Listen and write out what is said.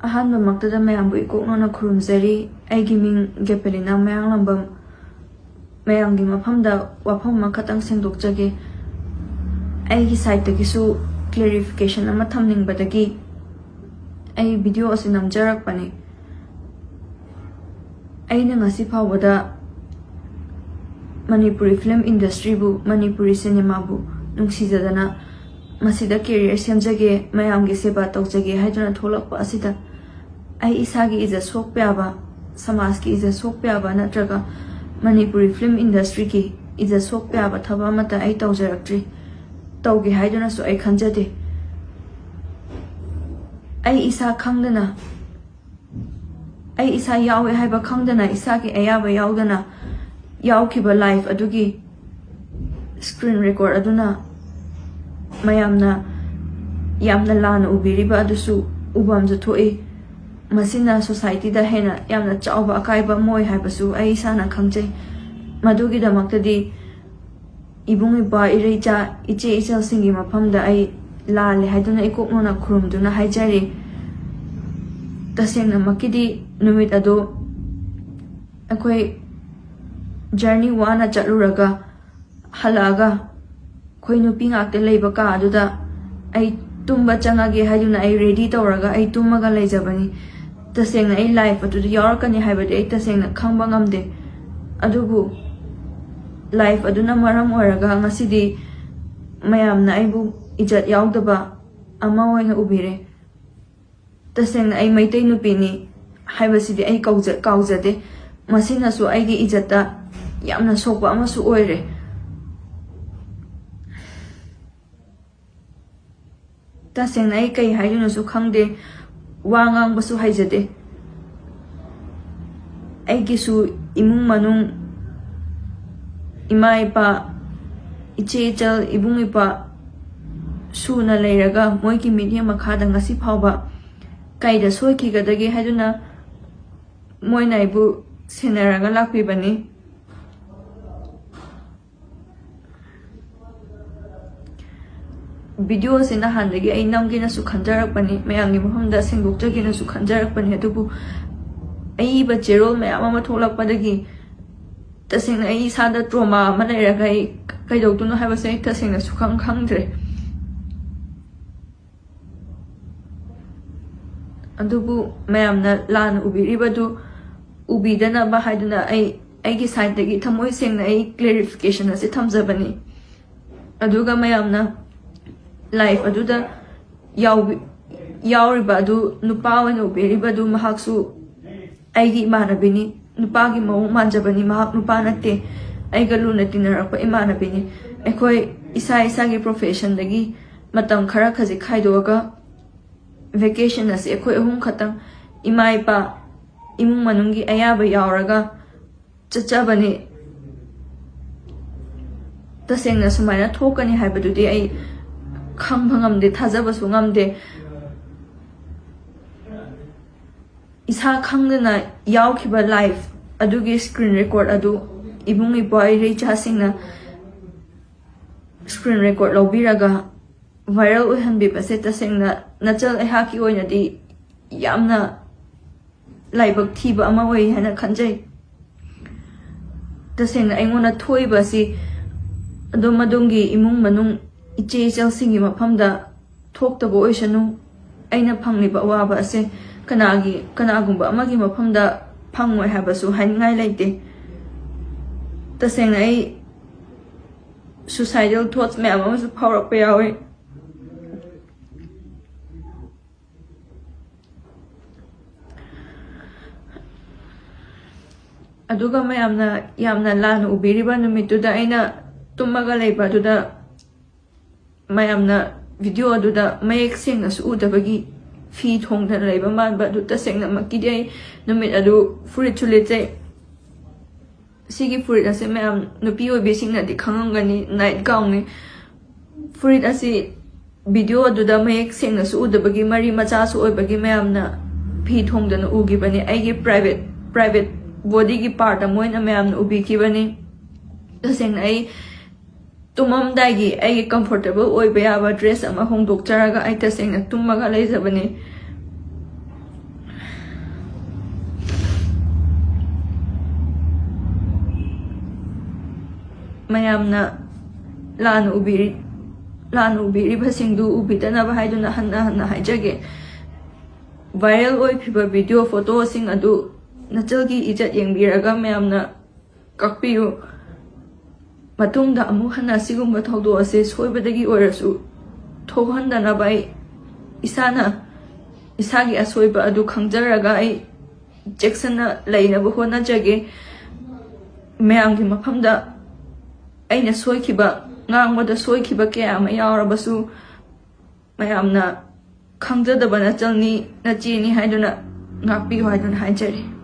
ꯑꯍꯥꯟꯕ ꯃꯛꯇꯗ ꯃꯌꯥꯝꯕꯨ ꯏꯀꯣꯛꯅꯅ ꯈꯨꯔꯨꯝꯖꯔꯤ ꯑꯩꯒꯤ ꯃꯤꯡ ꯒꯦꯄꯦꯂꯤꯅꯥ ꯃꯌꯡꯂꯡꯕꯝ ꯃꯌꯥꯝꯒꯤ ꯃꯐꯝꯗ ꯋꯥꯐꯝ ꯑꯃꯈꯛꯇꯪ ꯁꯦꯡꯗꯣꯛꯆꯒꯦ ꯑꯩꯒꯤ ꯁꯥꯏꯠꯇꯒꯤꯁꯨ ꯀ꯭ꯂꯦꯔꯤꯐꯤꯀꯦꯁꯟ ꯑꯃ ꯊꯝꯅꯤꯡꯕꯗꯒꯤ ꯑꯩ ꯚꯤꯗꯤꯑꯣ ꯑꯁꯤ ꯅꯝꯖꯔꯛꯄꯅꯤ ꯑꯩꯅ ꯉꯁꯤ ꯐꯥꯎꯕꯗ ꯃꯅꯤꯄꯨꯔꯤ ꯐꯤꯂꯝ ꯏꯟꯗꯁꯇ꯭ꯔꯤꯕꯨ ꯃꯅꯤꯄꯨꯔꯤ ꯁꯤꯅꯦꯃꯥꯕꯨ ꯅꯨꯡꯁꯤꯖꯗꯅ ꯃꯁꯤꯗ ꯀꯦꯔꯤꯌꯔ ꯁꯦꯝꯖꯒꯦ ꯃꯌꯥꯝꯒꯤ ꯁꯦꯕꯥ ꯇꯧꯖꯒꯦ ꯍꯥꯏꯗꯨꯅ ꯊꯣꯛꯂꯛꯄ ꯑꯁꯤꯗ ꯑꯩ ꯏꯁꯥꯒꯤ ꯏꯖꯠ ꯁꯣꯛꯄ ꯌꯥꯕ ꯁꯃꯥꯖꯀꯤ ꯏꯖꯠ ꯁꯣꯛꯄ ꯌꯥꯕ ꯅꯠꯇ꯭ꯔꯒ ꯃꯅꯤꯄꯨꯔꯤ ꯐꯤꯂꯝ ꯏꯟꯗꯁꯇ꯭ꯔꯤꯒꯤ ꯏꯖꯠ ꯁꯣꯛꯄ ꯌꯥꯕ ꯊꯕꯛ ꯑꯃꯠꯇ ꯑꯩ ꯇꯧꯖꯔꯛꯇ꯭ꯔꯤ ꯇꯧꯒꯦ ꯍꯥꯏꯗꯨꯅꯁꯨ ꯑꯩ ꯈꯟꯖꯗꯦ ꯑꯩ ꯏꯁꯥ ꯈꯪꯗꯅ ꯑꯩ ꯏꯁꯥ ꯌꯥꯎꯋꯦ ꯍꯥꯏꯕ ꯈꯪꯗꯅ ꯏꯁꯥꯒꯤ ꯑꯌꯥꯕ ꯌꯥꯎꯗꯅ ꯌꯥꯎꯈꯤꯕ ꯂꯥꯏꯐ ꯑꯗꯨꯒꯤ ꯁ꯭ꯀ꯭ꯔꯤꯟ ꯔꯦꯀꯣꯔꯗ ꯑꯗꯨꯅ ꯃꯌꯥꯝꯅ ꯌꯥꯝꯅ ꯂꯥꯟꯅ ꯎꯕꯤꯔꯤꯕ ꯑꯗꯨꯁꯨ ꯎꯕꯝꯁꯨ ꯊꯣꯛꯏ ꯃꯁꯤꯅ ꯁꯣꯁꯥꯏꯇꯤꯗ ꯍꯦꯟꯅ ꯌꯥꯝꯅ ꯆꯥꯎꯕ ꯑꯀꯥꯏꯕ ꯑꯃ ꯑꯣꯏ ꯍꯥꯏꯕꯁꯨ ꯑꯩ ꯏꯁꯥꯅ ꯈꯪꯖꯩ ꯃꯗꯨꯒꯤꯗꯃꯛꯇꯗꯤ ꯏꯕꯨꯡ ꯏꯄ꯭ꯋꯥ ꯏꯔꯩꯆꯥ ꯏꯆꯦ ꯏꯆꯜꯁꯤꯡꯒꯤ ꯃꯐꯝꯗ ꯑꯩ ꯂꯥꯜꯂꯦ ꯍꯥꯏꯗꯨꯅ ꯏꯀꯣꯛꯅꯅ ꯈꯨꯔꯨꯝꯗꯨꯅ ꯍꯥꯏꯖꯔꯤ ꯇꯁꯦꯡꯅꯃꯛꯀꯤꯗꯤ ꯅꯨꯃꯤꯠ ꯑꯗꯨ ꯑꯩꯈꯣꯏ ꯖꯔꯅꯤ ꯋꯥꯅ ꯆꯠꯂꯨꯔꯒ ꯍꯜꯂꯛꯑꯒ ꯑꯩꯈꯣই ꯅꯨꯄꯤ ꯉꯥꯛꯇ ꯂꯩꯕ ꯀꯥ ꯑꯗꯨꯗ ꯑꯩ ꯇꯨꯝꯕ ꯆꯪꯉꯒꯦ ꯍꯥꯏꯗꯨꯅ ꯑꯩ ꯔꯦꯗꯤ ꯇꯧꯔꯒ ꯑꯩ ꯇꯨꯝꯃꯒ ꯂꯩꯖꯕꯅꯤ तसेंगना आई लाइफ अदुदि यावरकनी हाइबदि आई तसेंगना खंबा ngamde अदुबु लाइफ अदुना मरम ओइरगा ngasiदी mayamna aibu ijat yaudaba ama oina ubire तसेंगना आई मैतै नुपीनी हाइबसिदी आई काउजदे मसिनासु आइगी इजता यामना सोकबा अमासु ओइरे तसेंगना आई कै हाइजुनसु खंगदे वांगांग बसु हाइजदे आइगिसु इमुंग मनुंग इमा इपा इचे इचल इबुंग इपा सुना लेरगा मोइकी media मखादा ngasi phawba kaida soikigadage haiduna moina ibu senaraga lakpibani video sina handagi ai namgina su khanjarakpani mayamgi mafamda sengdokjagina su khanjarakpani adubu ai ba cherol mayam ama tholakpadagi tasengna ai sada trauma ama leiraga ai kaidoktuno haibase ai tasengna su khangdre अदुबु मैमना लान उबिरिबदु उबिदना बा हाइदना आई side दगी थमोय सेंगना आई clarification असे थमजबनी अदुगा मैमना life अदुदा यावरिबा अदु नुपा one उबिरिबदु महाक्सु आईगी इमानबिनी नुपागी Mau मानजबनी महाक नुपा नते आईगा लुना तिनरप इमानबिनी एखोय इसा इसागी profession दगी मतम खरा खजि खाइदोगा vacation असे अखोय अहुम खतंग इमा इपा इमुंग मनुंगी अयाबा यावरगा चचबनी तसेंगना सुमायना थोकनी हाइबदुदि आई खंगबा ngamde थाजबसु ngamde इसा खंगना यावखिबा life अदुगी screen record अदु इबुंग इपा इरेचा सिंगना स्क्रीन रिकॉर्ड लौबिरगा वायरल ओइहनबिबसे तसेंगना नचल एहाकी ओइनदि यामना लाइबक थीबा अमा ओइ हाना खंजै तसेंगना आइंगोना थोइबासी अदुमदुंगी इमुंग मनुंग इचे इचलसिंगी मफमदा थोक्तबो ओइसनु आइना फंगलिबा अवाबा असे कनागुंबा अमागी मफमदा फंगोय हाबसु हाइनगाय लैते तसेंगना आई सुसाइडल थॉट्स मैम अमसु फावरकपा यावे अदुगा मैमना लान उबिरिबा नुमितुदा आइना तुमगा लेबादुदा मैमना वीडियो अदुदा मयेक सेंगनासु उदबगी फी थोंगदना लेबा मानबा अदु तसेंगना मक्किदि आई नुमित अदु फुरिट सुलेचे सिगी फुरिट असे मैम नुपी ओइबेसिंगनादि खंगंगनी नाइट गाउंगनि फुरिट असे वीडियो अदुदा मयेक सेंगनासु उदबगी मरी मचासु ओइबगी मैमना फी थोंगदना उगिबनी आइगे प्राइवेट बॉडी की पार्ट अमोइना मैम उबी की तसेंगना आई तुममदागी आई कंफर्टेबल ओइबा याबा ड्रेस अमा होंदोकचरगा आई तसेंगना तुममगा लेजबनी mayamna laan ubiribasingdu ubidanaba haiduna hanna haijage viral oifiba video photo sing adu nachalgi ijat yengbiraga mayamna kakpiyu matungda amu hana sigumba thawdo ase soibadagi oirasu thohandanaba ai isagi asoiba adu khangjaraga ai jacksona lainaba honajage mayamgi mafamda aina soikiba ngangwada soikiba kaya ama yaurabasu mayamna khangjadaba nachalni nachini haiduna ngakpiyu haiduna haijari